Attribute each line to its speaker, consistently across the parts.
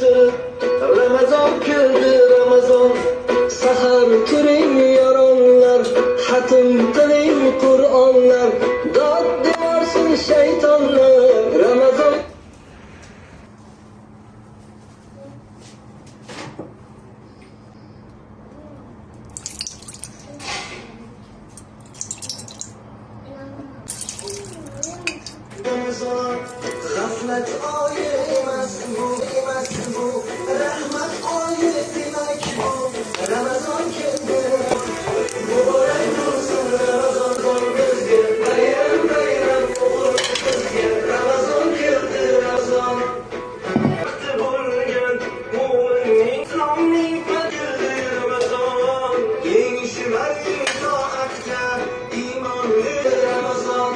Speaker 1: turib Ramazon keldi Ramazon sahar turing yoronlar xatm qiling Qur'onlar dod devorsin shaytonlar Ramazon g'aflat oyi emas bu rahmat oyi demak bu Ramazon keldi muborak bo'lsin Ramazon bizga bayram bayram o'g'il bizga Ramazon keldi Ramazon vaqti bo'lgan mo'minning islomning keldi Ramazon eng shimarli toatga iymonli Ramazon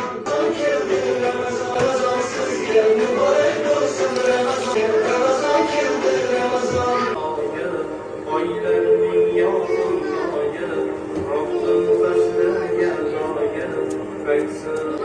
Speaker 1: keldi Ramazon sizga muborak bo'lsin Ramazon keldi Ramazon oylarning yorug'ligi Robbim bizlarga loyiq qaytsin